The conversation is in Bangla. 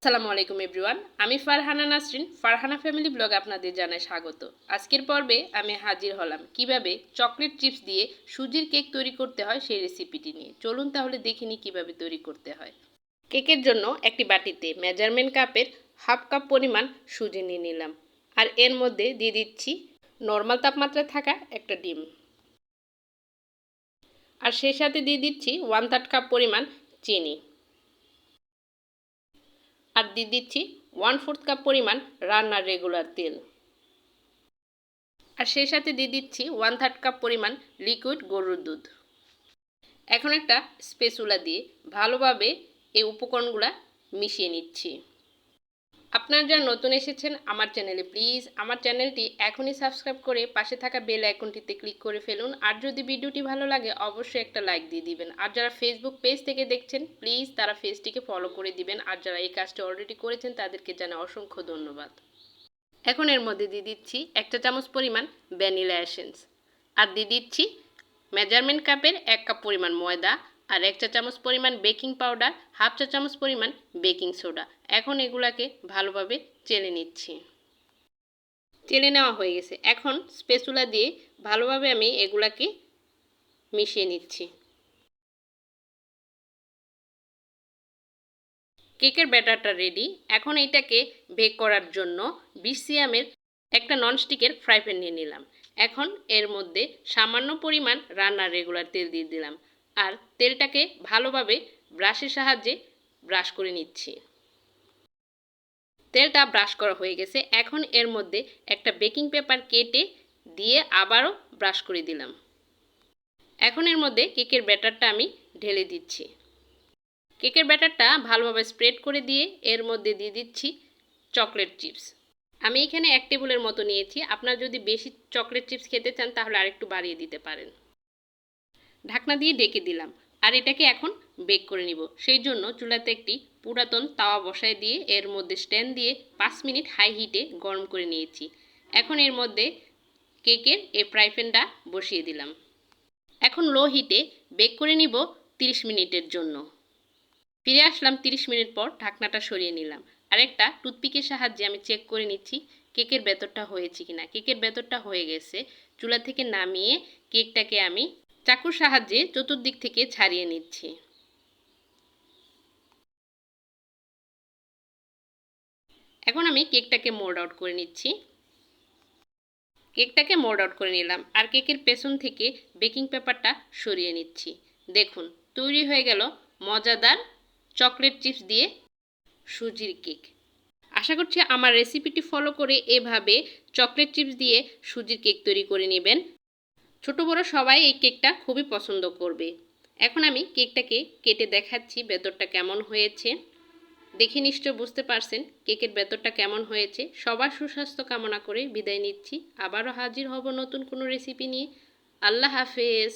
আসসালামু আলাইকুম এভরিওয়ান, আমি ফারহানা নাসরিন ফারহানা ফ্যামিলি ব্লগ আপনাদের জানাই স্বাগত। আজকের পর্বে আমি হাজির হলাম কিভাবে চকলেট চিপস দিয়ে সুজির কেক তৈরি করতে হয় সেই রেসিপিটি নিয়ে। চলুন তাহলে দেখে নিই কীভাবে তৈরি করতে হয়। কেকের জন্য একটি বাটিতে মেজারমেন্ট কাপের হাফ কাপ পরিমাণ সুজি নিয়ে নিলাম, আর এর মধ্যে দিয়ে দিচ্ছি নর্মাল তাপমাত্রায় থাকা একটা ডিম, আর সেই সাথে দিয়ে দিচ্ছি 1/3 কাপ পরিমাণ চিনি, আর দিয়ে দিচ্ছি 1/4 কাপ পরিমাণ রান্নার রেগুলার তেল, আর সেই সাথে দিয়ে দিচ্ছি 1/3 কাপ পরিমাণ লিকুইড গরুর দুধ। এখন একটা স্প্যাচুলা দিয়ে ভালোভাবে এই উপকরণগুলো মিশিয়ে নিচ্ছি। আপনারা যারা নতুন এসেছেন আমার চ্যানেলে, প্লিজ আমার চ্যানেলটি এখনই সাবস্ক্রাইব করে পাশে থাকা বেল আইকনটিতে ক্লিক করে ফেলুন। আর যদি ভিডিওটি ভালো লাগে অবশ্যই একটা লাইক দিয়ে দিবেন। আর যারা ফেসবুক পেজ থেকে দেখছেন প্লিজ তারা পেজটিকে ফলো করে দিবেন। আর যারা এই কাজটি অলরেডি করেছেন তাদেরকে জানাই অসংখ্য ধন্যবাদ। এখন এর মধ্যে দিয়ে দিচ্ছি 1 চা চামচ পরিমাণ ভ্যানিলা এসেন্স, আর দিয়ে দিচ্ছি মেজারমেন্ট কাপের 1 কাপ পরিমাণ ময়দা, আর 1 চা চামচ পরিমাণ বেকিং পাউডার, হাফ চা চামচ পরিমাণ বেকিং সোডা। এখন এগুলাকে ভালোভাবে চেলে নিচ্ছি। চেলে নেওয়া হয়ে গেছে। এখন স্প্যাচুলা দিয়ে ভালোভাবে আমি এগুলাকে মিশিয়ে নিচ্ছি। কেকের ব্যাটারটা রেডি। এখন এটাকে বেক করার জন্য 20 সিএমের একটা ননস্টিকের ফ্রাই প্যান নিয়ে নিলাম। এখন এর মধ্যে সামান্য পরিমাণ রান্নার রেগুলার তেল দিয়ে দিলাম, আর তেলটাকে ভালোভাবে ব্রাশের সাহায্যে ব্রাশ করে নিচ্ছি। তেলটা ব্রাশ করা হয়ে গেছে। এখন এর মধ্যে একটা বেকিং পেপার কেটে দিয়ে আবারও ব্রাশ করে দিলাম। এখন এর মধ্যে কেকের ব্যাটারটা আমি ঢেলে দিচ্ছি। কেকের ব্যাটারটা ভালোভাবে স্প্রেড করে দিয়ে এর মধ্যে দিয়ে দিচ্ছি চকলেট চিপস। আমি এখানে 1 টেবিলের মতো নিয়েছি। আপনারা যদি বেশি চকলেট চিপস খেতে চান তাহলে আরেকটু বাড়িয়ে দিতে পারেন। ঢাকনা দিয়ে ঢেকে দিলাম, আর এটাকে এখন বেক করে নিব। সেই জন্য চুলাতে একটি পুরাতন তাওয়া বসায় দিয়ে এর মধ্যে স্ট্যান্ড দিয়ে 5 মিনিট হাই হিটে গরম করে নিয়েছি। এখন এর মধ্যে কেকের এই ফ্রাই প্যানটা বসিয়ে দিলাম। এখন লো হিটে বেক করে নিব 30 মিনিটের জন্য। ফিরে আসলাম 30 মিনিট পর, ঢাকনাটা সরিয়ে নিলাম। আর একটা টুথপিকের সাহায্যে আমি চেক করে নিচ্ছি কেকের ভেতরটা হয়েছে কিনা। কেকের ভেতরটা হয়ে গেছে। চুলা থেকে নামিয়ে কেকটাকে আমি চাকুর সাহায্যে চতুর্দিক থেকে ছাড়িয়ে নিচ্ছি। এখন আমি কেকটাকে মোল্ড আউট করে নিচ্ছি। কেকটাকে মোল্ড আউট করে নিলাম, আর কেকের পেছন থেকে বেকিং পেপারটা সরিয়ে নিচ্ছি। দেখুন তৈরি হয়ে গেল মজাদার চকলেট চিপস দিয়ে সুজির কেক। আশা করছি আমার রেসিপিটি ফলো করে এভাবে চকলেট চিপস দিয়ে সুজির কেক তৈরি করে নেবেন। ছোট বড় সবাই এই কেকটা খুবই পছন্দ করবে। এখন আমি কেকটাকে কেটে দেখাচ্ছি ভেতরটা কেমন হয়েছে। দেখে নিশ্চয় বুঝতে পারছেন কেকের ভেতরটা কেমন হয়েছে। সবার সুস্বাস্থ্য কামনা করে বিদায় নিচ্ছি। আবারও হাজির হব নতুন কোনো রেসিপি নিয়ে। আল্লাহ হাফেজ।